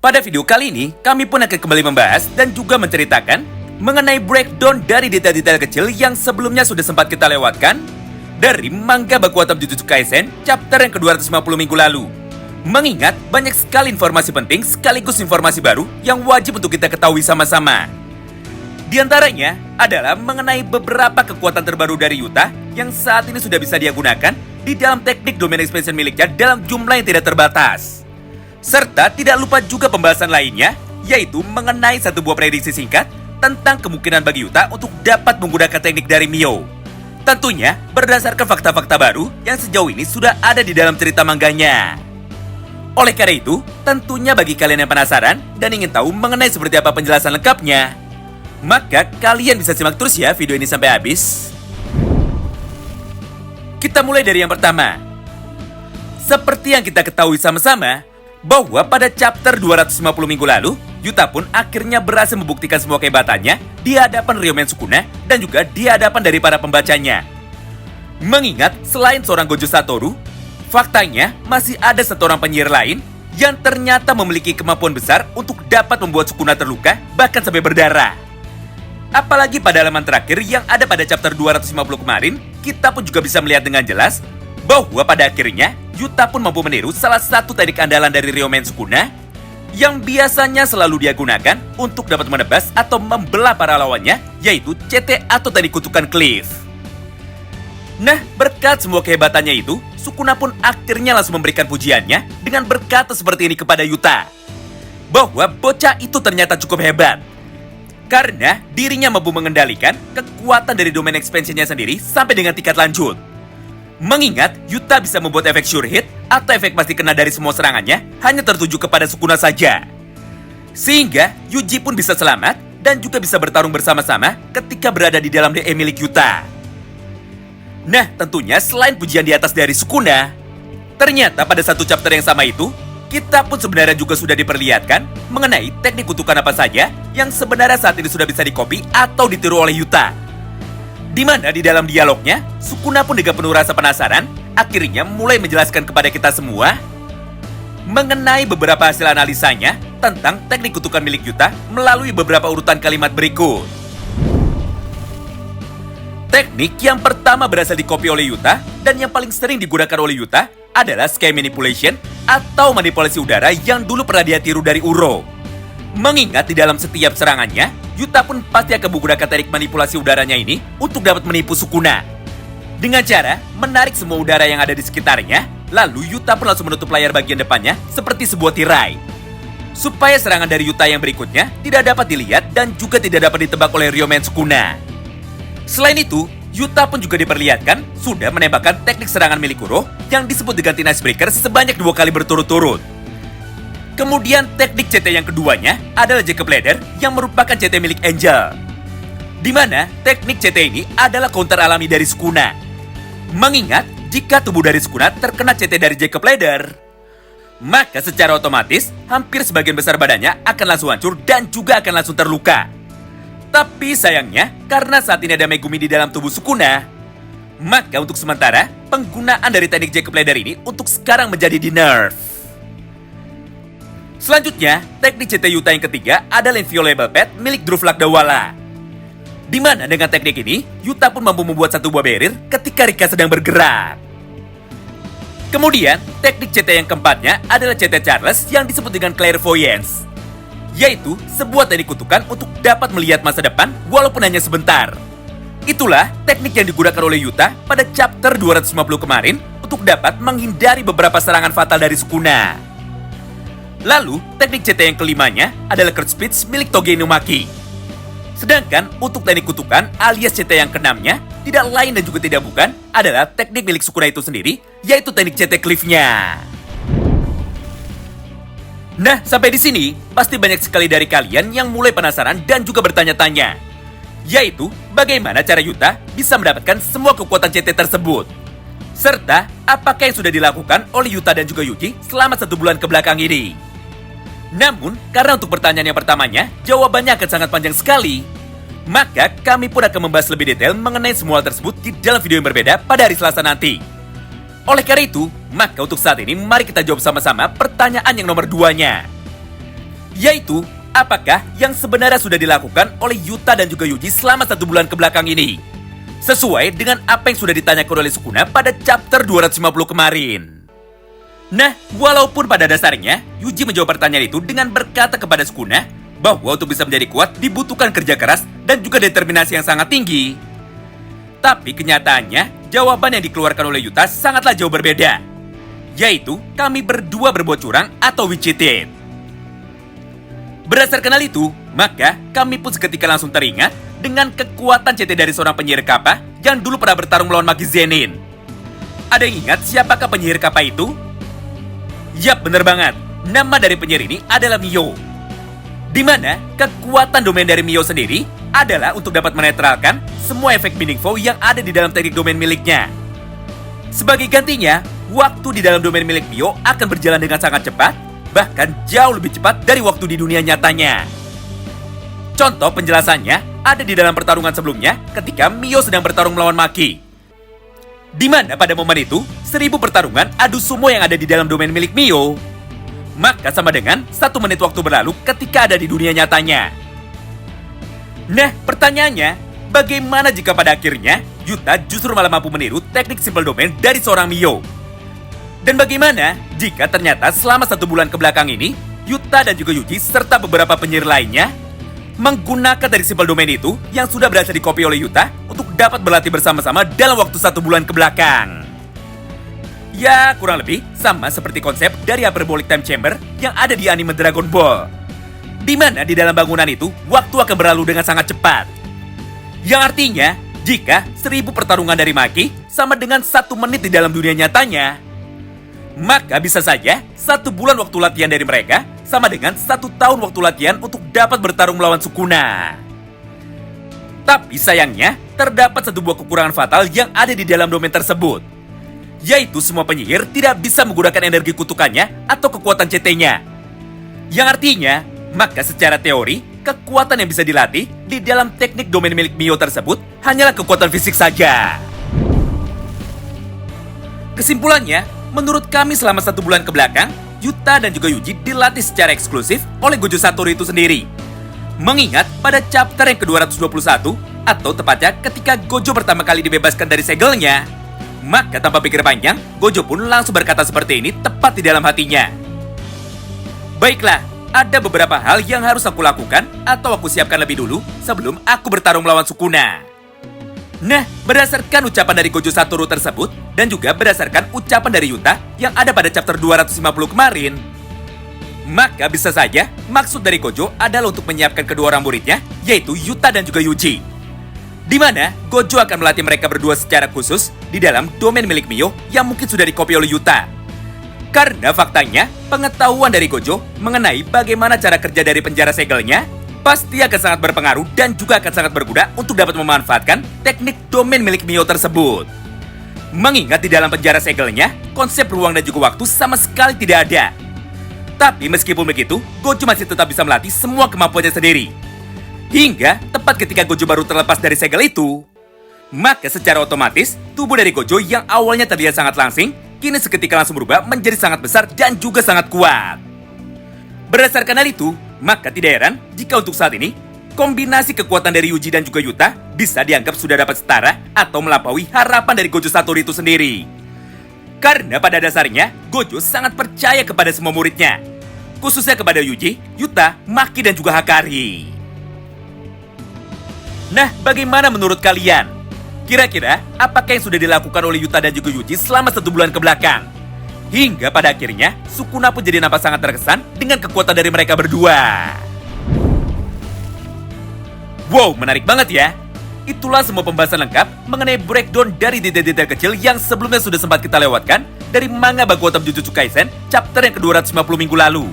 Pada video kali ini, kami pun akan kembali membahas dan juga menceritakan mengenai breakdown dari detail-detail kecil yang sebelumnya sudah sempat kita lewatkan dari manga Baku Atom Jujutsu Kaisen chapter yang ke-250 minggu lalu. Mengingat banyak sekali informasi penting sekaligus informasi baru yang wajib untuk kita ketahui sama-sama. Di antaranya adalah mengenai beberapa kekuatan terbaru dari Yuta yang saat ini sudah bisa dia gunakan di dalam teknik domain expansion miliknya dalam jumlah yang tidak terbatas. Serta tidak lupa juga pembahasan lainnya, yaitu mengenai satu buah prediksi singkat tentang kemungkinan bagi Yuta untuk dapat menggunakan teknik dari Mio. Tentunya berdasarkan fakta-fakta baru yang sejauh ini sudah ada di dalam cerita mangganya. Oleh karena itu, tentunya bagi kalian yang penasaran dan ingin tahu mengenai seperti apa penjelasan lengkapnya, maka kalian bisa simak terus ya video ini sampai habis. Kita mulai dari yang pertama. Seperti yang kita ketahui sama-sama, bahwa pada chapter 250 minggu lalu, Yuta pun akhirnya berhasil membuktikan semua kehebatannya di hadapan Ryomen Sukuna dan juga di hadapan dari para pembacanya. Mengingat selain seorang Gojo Satoru, faktanya masih ada satu orang penyihir lain yang ternyata memiliki kemampuan besar untuk dapat membuat Sukuna terluka bahkan sampai berdarah. Apalagi pada halaman terakhir yang ada pada chapter 250 kemarin, kita pun juga bisa melihat dengan jelas bahwa pada akhirnya Yuta pun mampu meniru salah satu teknik andalan dari Ryomen Sukuna yang biasanya selalu dia gunakan untuk dapat menebas atau membelah para lawannya, yaitu CT atau teknik kutukan Cliff. Nah, berkat semua kehebatannya itu, Sukuna pun akhirnya langsung memberikan pujiannya dengan berkata seperti ini kepada Yuta, bahwa bocah itu ternyata cukup hebat karena dirinya mampu mengendalikan kekuatan dari domain expansionnya sendiri sampai dengan tingkat lanjut. Mengingat Yuta bisa membuat efek sure hit atau efek pasti kena dari semua serangannya hanya tertuju kepada Sukuna saja. Sehingga Yuji pun bisa selamat dan juga bisa bertarung bersama-sama ketika berada di dalam DE milik Yuta. Nah, tentunya selain pujian di atas dari Sukuna, ternyata pada satu chapter yang sama itu, kita pun sebenarnya juga sudah diperlihatkan mengenai teknik kutukan apa saja yang sebenarnya saat ini sudah bisa dikopi atau ditiru oleh Yuta. Di mana di dalam dialognya, Sukuna pun dengan penuh rasa penasaran, akhirnya mulai menjelaskan kepada kita semua mengenai beberapa hasil analisanya tentang teknik kutukan milik Yuta melalui beberapa urutan kalimat berikut. Teknik yang pertama berasal dikopi oleh Yuta dan yang paling sering digunakan oleh Yuta adalah sky manipulation atau manipulasi udara yang dulu pernah dia tiru dari Uro. Mengingat di dalam setiap serangannya, Yuta pun pasti akan menggunakan teknik manipulasi udaranya ini untuk dapat menipu Sukuna. Dengan cara menarik semua udara yang ada di sekitarnya, lalu Yuta pun langsung menutup layar bagian depannya seperti sebuah tirai, supaya serangan dari Yuta yang berikutnya tidak dapat dilihat dan juga tidak dapat ditebak oleh Ryomen Sukuna. Selain itu, Yuta pun juga diperlihatkan sudah menembakkan teknik serangan milik Uro yang disebut dengan Teen Ice Breaker sebanyak 2 kali berturut-turut. Kemudian teknik CT yang keduanya adalah Jacob Ladder yang merupakan CT milik Angel. Di mana teknik CT ini adalah counter alami dari Sukuna. Mengingat jika tubuh dari Sukuna terkena CT dari Jacob Ladder, maka secara otomatis hampir sebagian besar badannya akan langsung hancur dan juga akan langsung terluka. Tapi sayangnya karena saat ini ada Megumi di dalam tubuh Sukuna, maka untuk sementara penggunaan dari teknik Jacob Ladder ini untuk sekarang menjadi di nerf. Selanjutnya, teknik CT Yuta yang ketiga adalah Inviolable Pet milik Druflak Dawala. Di mana dengan teknik ini, Yuta pun mampu membuat satu buah barrier ketika Rika sedang bergerak. Kemudian, teknik CT yang keempatnya adalah CT Charles yang disebut dengan Clairvoyance, yaitu sebuah teknik kutukan untuk dapat melihat masa depan walaupun hanya sebentar. Itulah teknik yang digunakan oleh Yuta pada chapter 250 kemarin untuk dapat menghindari beberapa serangan fatal dari Sukuna. Lalu, teknik CT yang kelimanya adalah Curse Speech milik Toge Inumaki. Sedangkan untuk teknik kutukan alias CT yang keenamnya tidak lain dan juga tidak bukan adalah teknik milik Sukuna itu sendiri, yaitu teknik CT Cliff-nya. Nah, sampai di sini pasti banyak sekali dari kalian yang mulai penasaran dan juga bertanya-tanya, yaitu bagaimana cara Yuta bisa mendapatkan semua kekuatan CT tersebut. Serta apakah yang sudah dilakukan oleh Yuta dan juga Yuji selama 1 bulan ke belakang ini. Namun, karena untuk pertanyaan yang pertamanya, jawabannya akan sangat panjang sekali. Maka, kami pun akan membahas lebih detail mengenai semua hal tersebut di dalam video yang berbeda pada hari Selasa nanti. Oleh karena itu, maka untuk saat ini, mari kita jawab sama-sama pertanyaan yang nomor 2-nya. Yaitu, apakah yang sebenarnya sudah dilakukan oleh Yuta dan juga Yuji selama 1 bulan kebelakang ini? Sesuai dengan apa yang sudah ditanyakan oleh Sukuna pada chapter 250 kemarin. Nah, walaupun pada dasarnya Yuji menjawab pertanyaan itu dengan berkata kepada Sukuna bahwa untuk bisa menjadi kuat dibutuhkan kerja keras dan juga determinasi yang sangat tinggi. Tapi kenyataannya, jawaban yang dikeluarkan oleh Yuta sangatlah jauh berbeda. Yaitu, kami berdua berbuat curang atau we cheated. Berdasarkan hal itu, maka kami pun seketika langsung teringat dengan kekuatan CT dari seorang penyihir Kappa yang dulu pernah bertarung melawan Magi Zenin. Ada yang ingat siapakah penyihir Kappa itu? Yap, bener banget. Nama dari penyihir ini adalah Mio. Di mana kekuatan domain dari Mio sendiri adalah untuk dapat menetralkan semua efek meaningful yang ada di dalam teknik domain miliknya. Sebagai gantinya, waktu di dalam domain milik Mio akan berjalan dengan sangat cepat, bahkan jauh lebih cepat dari waktu di dunia nyatanya. Contoh penjelasannya ada di dalam pertarungan sebelumnya ketika Mio sedang bertarung melawan Maki. Di mana pada momen itu, 1000 pertarungan adu sumo yang ada di dalam domain milik Mio. Maka sama dengan 1 menit waktu berlalu ketika ada di dunia nyatanya. Nah, pertanyaannya, bagaimana jika pada akhirnya Yuta justru malah mampu meniru teknik simple domain dari seorang Mio? Dan bagaimana jika ternyata selama 1 bulan kebelakang ini, Yuta dan juga Yuji serta beberapa penyihir lainnya menggunakan dari simple domain itu yang sudah berhasil dikopi oleh Yuta untuk dapat berlatih bersama-sama dalam waktu 1 bulan kebelakang. Ya, kurang lebih sama seperti konsep dari Hyperbolic Time Chamber yang ada di anime Dragon Ball. Di mana di dalam bangunan itu, waktu akan berlalu dengan sangat cepat. Yang artinya, jika 1000 pertarungan dari Maki sama dengan 1 menit di dalam dunia nyatanya, maka bisa saja 1 bulan waktu latihan dari mereka sama dengan 1 tahun waktu latihan untuk dapat bertarung melawan Sukuna. Tapi sayangnya, terdapat sebuah kekurangan fatal yang ada di dalam domain tersebut. Yaitu semua penyihir tidak bisa menggunakan energi kutukannya atau kekuatan CT-nya. Yang artinya, maka secara teori, kekuatan yang bisa dilatih di dalam teknik domain milik Mio tersebut hanyalah kekuatan fisik saja. Kesimpulannya, menurut kami selama 1 bulan kebelakang, Yuta dan juga Yuji dilatih secara eksklusif oleh Gojo Satoru itu sendiri. Mengingat pada chapter yang ke-221, atau tepatnya ketika Gojo pertama kali dibebaskan dari segelnya, maka tanpa pikir panjang, Gojo pun langsung berkata seperti ini tepat di dalam hatinya. Baiklah, ada beberapa hal yang harus aku lakukan atau aku siapkan lebih dulu sebelum aku bertarung melawan Sukuna. Nah, berdasarkan ucapan dari Gojo Satoru tersebut dan juga berdasarkan ucapan dari Yuta yang ada pada chapter 250 kemarin, maka bisa saja maksud dari Gojo adalah untuk menyiapkan kedua orang muridnya, yaitu Yuta dan juga Yuji. Di mana Gojo akan melatih mereka berdua secara khusus di dalam domain milik Mio yang mungkin sudah dikopi oleh Yuta. Karena faktanya, pengetahuan dari Gojo mengenai bagaimana cara kerja dari penjara segelnya pasti akan sangat berpengaruh dan juga akan sangat berguna untuk dapat memanfaatkan teknik domain milik Mio tersebut. Mengingat di dalam penjara segelnya, konsep ruang dan juga waktu sama sekali tidak ada. Tapi meskipun begitu, Gojo masih tetap bisa melatih semua kemampuannya sendiri. Hingga tepat ketika Gojo baru terlepas dari segel itu, maka secara otomatis tubuh dari Gojo yang awalnya terlihat sangat langsing, kini seketika langsung berubah menjadi sangat besar dan juga sangat kuat. Berdasarkan hal itu, maka tidak heran jika untuk saat ini, kombinasi kekuatan dari Yuji dan juga Yuta bisa dianggap sudah dapat setara atau melampaui harapan dari Gojo Satoru itu sendiri. Karena pada dasarnya, Gojo sangat percaya kepada semua muridnya, khususnya kepada Yuji, Yuta, Maki, dan juga Hakari. Nah, bagaimana menurut kalian? Kira-kira, apakah yang sudah dilakukan oleh Yuta dan juga Yuji selama 1 bulan kebelakang? Hingga pada akhirnya, Sukuna pun jadi nampak sangat terkesan dengan kekuatan dari mereka berdua. Wow, menarik banget ya. Itulah semua pembahasan lengkap mengenai breakdown dari detail-detail kecil yang sebelumnya sudah sempat kita lewatkan dari manga Baku Otam Jujutsu Kaisen chapter yang ke-250 minggu lalu.